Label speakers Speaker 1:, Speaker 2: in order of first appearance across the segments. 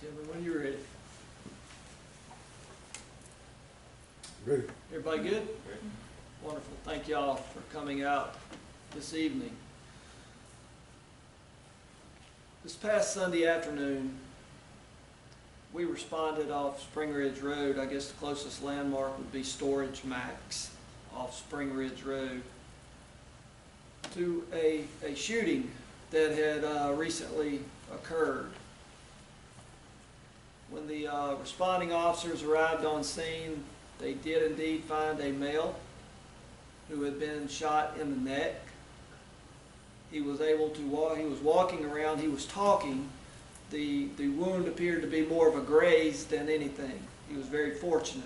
Speaker 1: Timmy, when you're ready.
Speaker 2: Ready.
Speaker 1: Everybody good? Wonderful. Thank y'all for coming out this evening. This past Sunday afternoon, we responded off Spring Ridge Road. I guess the closest landmark would be Storage Max off Spring Ridge Road, to a shooting that had recently occurred. When the responding officers arrived on scene, they did indeed find a male who had been shot in the neck. He was able to walk, he was walking around, he was talking. The wound appeared to be more of a graze than anything. He was very fortunate.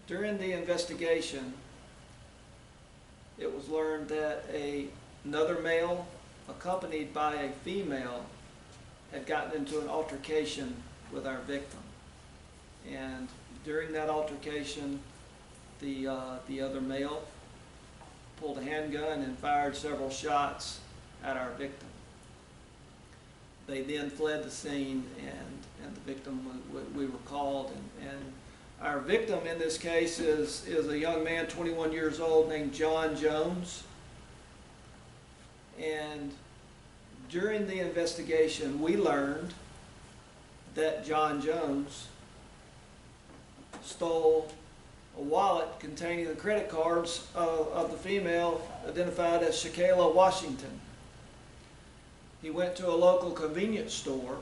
Speaker 1: During the investigation, it was learned that another male, accompanied by a female, had gotten into an altercation with our victim. And during that altercation, the other male pulled a handgun and fired several shots at our victim. They then fled the scene, and the victim, we were called, and our victim in this case is a young man, 21 years old, named John Jones. And during the investigation, we learned that John Jones stole a wallet containing the credit cards of the female identified as Shakayla Washington. He went to a local convenience store,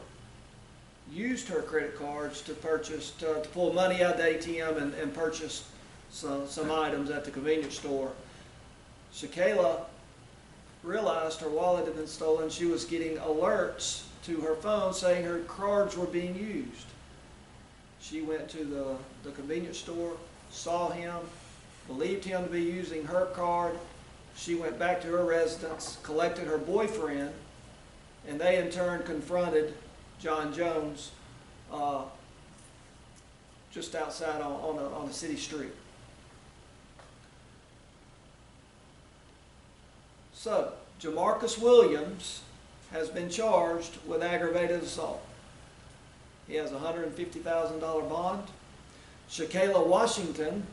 Speaker 1: used her credit cards to purchase, to pull money out of the ATM and purchase some items at the convenience store. Shakayla realized her wallet had been stolen. She was getting alerts to her phone saying her cards were being used. She went to the convenience store, saw him, believed him to be using her card. She went back to her residence, collected her boyfriend, and they in turn confronted John Jones just outside on a city street. So, Jamarcus Williams has been charged with aggravated assault. He has a $150,000 bond. Shakayla Washington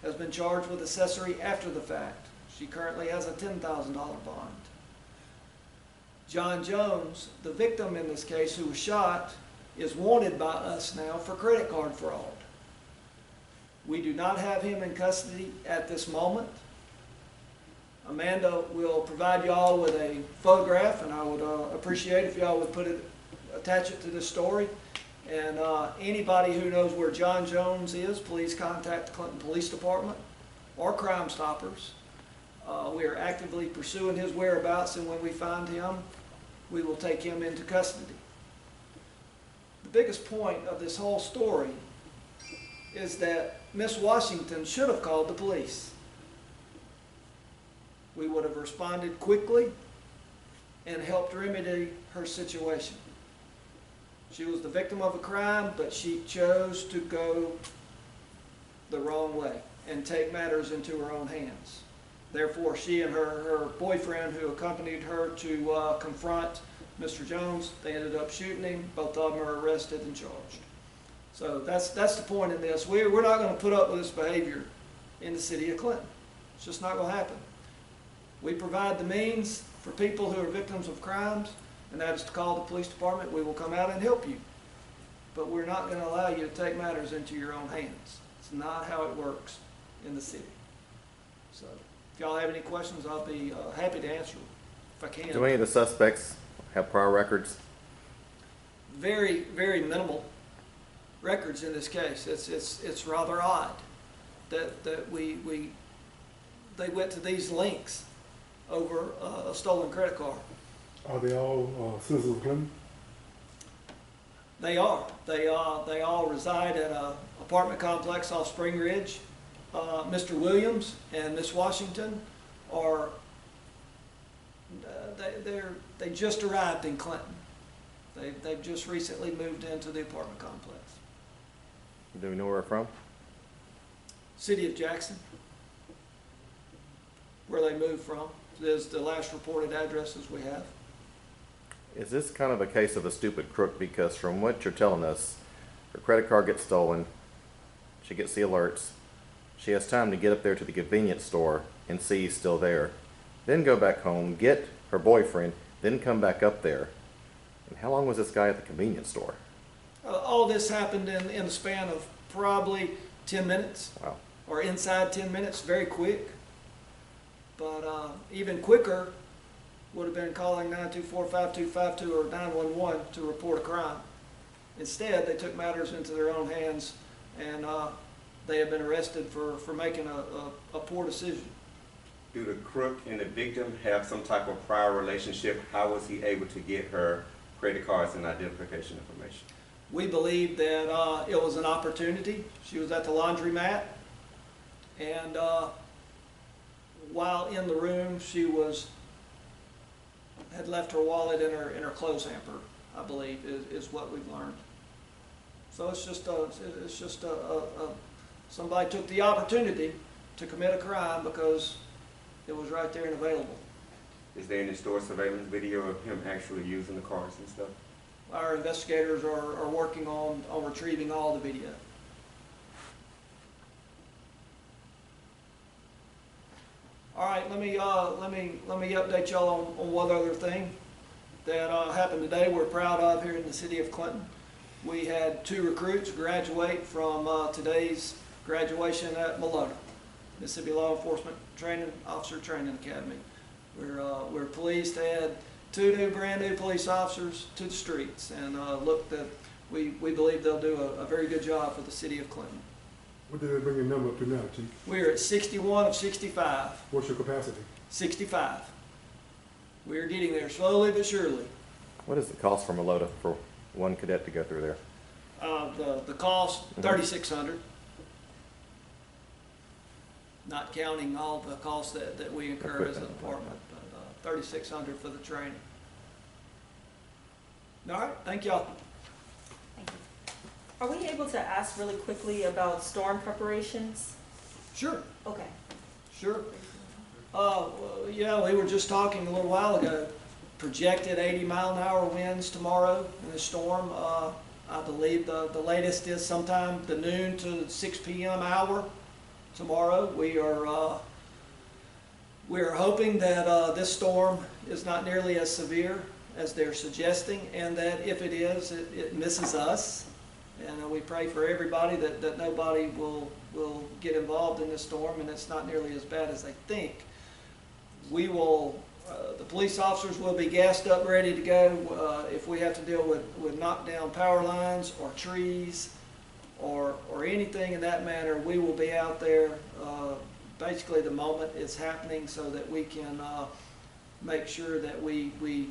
Speaker 1: has been charged with accessory after the fact. She currently has a $10,000 bond. John Jones, the victim in this case who was shot, is wanted by us now for credit card fraud. We do not have him in custody at this moment. Amanda will provide y'all with a photograph, and I would appreciate if y'all would attach it to this story. And anybody who knows where John Jones is, please contact the Clinton Police Department or Crime Stoppers. We are actively pursuing his whereabouts, and when we find him, we will take him into custody. The biggest point of this whole story is that Miss Washington should have called the police. We would have responded quickly and helped remedy her situation. She was the victim of a crime, but she chose to go the wrong way and take matters into her own hands. Therefore, she and her boyfriend, who accompanied her to confront Mr. Jones, they ended up shooting him. Both of them are arrested and charged. So that's the point in this. We're not going to put up with this behavior in the city of Clinton. It's just not going to happen. We provide the means for people who are victims of crimes, and that is to call the police department. We will come out and help you. But we're not going to allow you to take matters into your own hands. It's not how it works in the city. So if y'all have any questions, I'll be happy to answer them if I can.
Speaker 3: Do any of the suspects have prior records?
Speaker 1: Very, very minimal records in this case. It's rather odd that they went to these lengths over a stolen credit card.
Speaker 2: Are they all citizens of Clinton?
Speaker 1: They are. They all reside at an apartment complex off Spring Ridge. Mr. Williams and Miss Washington are they just arrived in Clinton. They've just recently moved into the apartment complex.
Speaker 3: Do we know where they're from?
Speaker 1: City of Jackson, where they moved from, is the last reported addresses we have.
Speaker 3: Is this kind of a case of a stupid crook? Because from what you're telling us, her credit card gets stolen, she gets the alerts, she has time to get up there to the convenience store and see he's still there, then go back home, get her boyfriend, then come back up there. And how long was this guy at the convenience store?
Speaker 1: All this happened in the span of probably 10 minutes.
Speaker 3: Wow.
Speaker 1: Or inside 10 minutes, very quick. But even quicker would have been calling 924-5252 or 911 to report a crime. Instead, they took matters into their own hands, and they have been arrested for making a poor decision.
Speaker 4: Do the crook and the victim have some type of prior relationship? How was he able to get her credit cards and identification information?
Speaker 1: We believe that it was an opportunity. She was at the laundromat, and while in the room, she had left her wallet in her clothes hamper, I believe, is what we've learned. So it's just somebody took the opportunity to commit a crime because it was right there and available.
Speaker 4: Is there any store surveillance video of him actually using the cards and stuff?
Speaker 1: Our investigators are working on retrieving all the video. All right, let me update y'all on one other thing that happened today. We're proud of here in the city of Clinton. We had 2 recruits graduate from today's graduation at Malota, Mississippi Law Enforcement Officer Training Academy. We're pleased to add 2 brand new police officers to the streets, and we believe they'll do a very good job for the city of Clinton.
Speaker 2: What did they bring your number up to now, Chief?
Speaker 1: We're at 61 of 65.
Speaker 2: What's your capacity?
Speaker 1: 65. We're getting there slowly but surely.
Speaker 3: What is the cost for Malota for one cadet to go through there?
Speaker 1: The cost, $3,600. Not counting all the costs that we incur as a department, but $3,600 for the training. All right, thank y'all.
Speaker 5: Thank you. Are we able to ask really quickly about storm preparations?
Speaker 1: Sure,
Speaker 5: Okay.
Speaker 1: sure. Well, yeah, we were just talking a little while ago. Projected 80-mile-an-hour winds tomorrow in the storm. I believe the latest is sometime the noon to 6 p.m. hour tomorrow. We are hoping that this storm is not nearly as severe as they're suggesting, and that if it is, it misses us. And we pray for everybody that nobody will get involved in this storm, and it's not nearly as bad as they think. We will, the police officers will be gassed up, ready to go if we have to deal with knockdown power lines or trees or anything in that manner. We will be out there basically the moment it's happening, so that we can make sure that we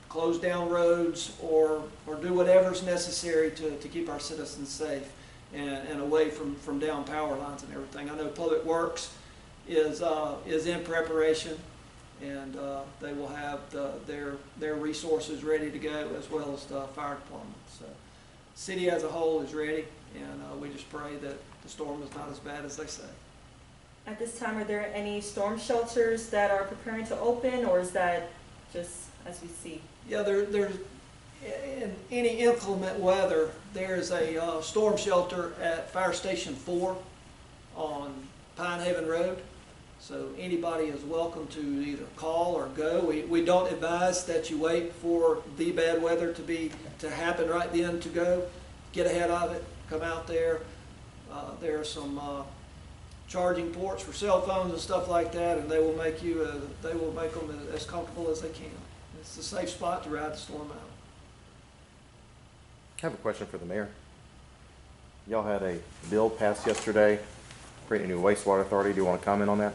Speaker 1: close down roads or do whatever's necessary to keep our citizens safe and away from down power lines and everything. I know Public Works is in preparation, and they will have their resources ready to go, as well as the fire department. So the city as a whole is ready, and we just pray that the storm is not as bad as they say.
Speaker 5: At this time, are there any storm shelters that are preparing to open, or is that just as we see?
Speaker 1: Yeah, there's in any inclement weather, there's a storm shelter at Fire Station 4 on Pine Haven Road. So anybody is welcome to either call or go. We don't advise that you wait for the bad weather to happen right then to go. Get ahead of it. Come out there. There are some charging ports for cell phones and stuff like that, and they will make them as comfortable as they can. It's a safe spot to ride the storm out.
Speaker 3: I have a question for the mayor. Y'all had a bill passed yesterday, creating a new wastewater authority. Do you want to comment on that?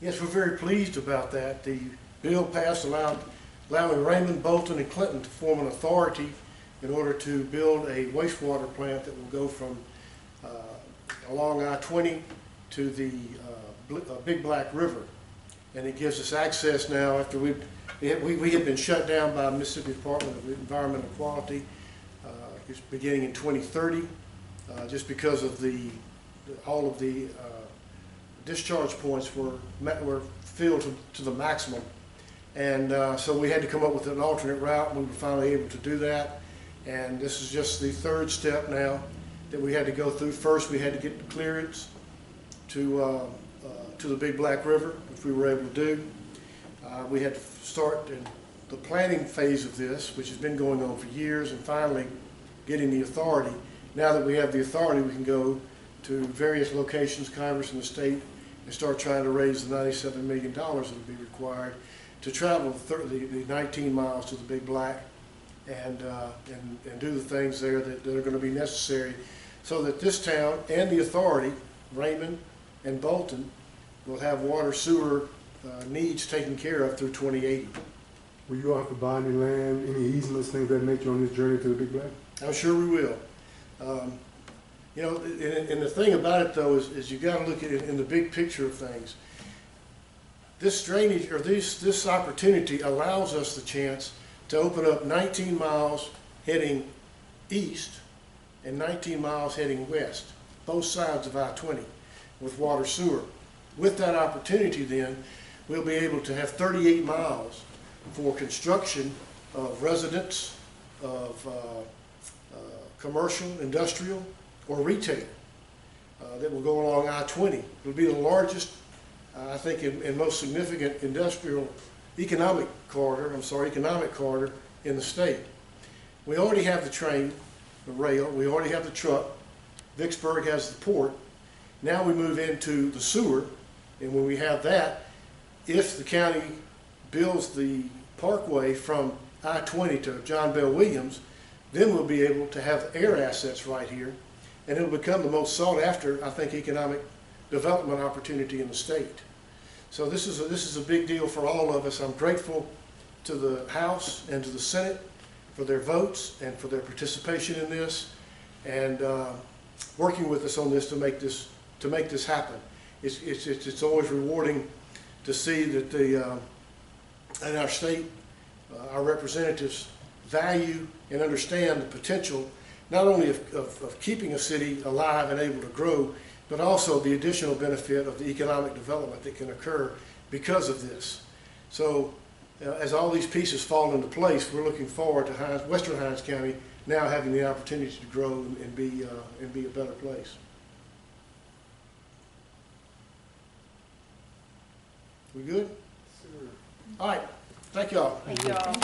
Speaker 6: Yes, we're very pleased about that. The bill passed allowing Raymond, Bolton, and Clinton to form an authority in order to build a wastewater plant that will go from along I-20 to the Big Black River. And it gives us access now after we had been shut down by Mississippi Department of Environmental Quality. It's beginning in 2030, just because of all of the discharge points were filled to the maximum. And so we had to come up with an alternate route, and we were finally able to do that. And this is just the third step now that we had to go through. First, we had to get the clearance to the Big Black River, which we were able to do. We had to start in the planning phase of this, which has been going on for years, and finally getting the authority. Now that we have the authority, we can go to various locations, Congress and the state, and start trying to raise the $97 million that will be required to travel the 19 miles to the Big Black and do the things there that are going to be necessary so that this town and the authority, Raymond and Bolton, will have water sewer needs taken care of through 2080.
Speaker 2: Will you offer buy any land, any easements, things of that nature on this journey to the Big Black?
Speaker 6: I'm sure we will. You know, and the thing about it though is you got to look at it in the big picture of things. This drainage, or this opportunity allows us the chance to open up 19 miles heading east and 19 miles heading west, both sides of I-20 with water sewer. With that opportunity then, we'll be able to have 38 miles for construction of residence, of commercial, industrial, or retail that will go along I-20. It'll be the largest, I think, and most significant economic corridor in the state. We already have the train, the rail, we already have the truck. Vicksburg has the port. Now we move into the sewer, and when we have that, if the county builds the parkway from I-20 to John Bell Williams, then we'll be able to have air assets right here, and it'll become the most sought after, I think, economic development opportunity in the state. So this is a big deal for all of us. I'm grateful to the House and to the Senate for their votes and for their participation in this, and working with us on this to make this happen. It's always rewarding to see that in our state, our representatives value and understand the potential not only of keeping a city alive and able to grow, but also the additional benefit of the economic development that can occur because of this. So as all these pieces fall into place, we're looking forward to Western Hinds County now having the opportunity to grow and be a better place. We good? All right. Thank you all.
Speaker 5: Thank you all.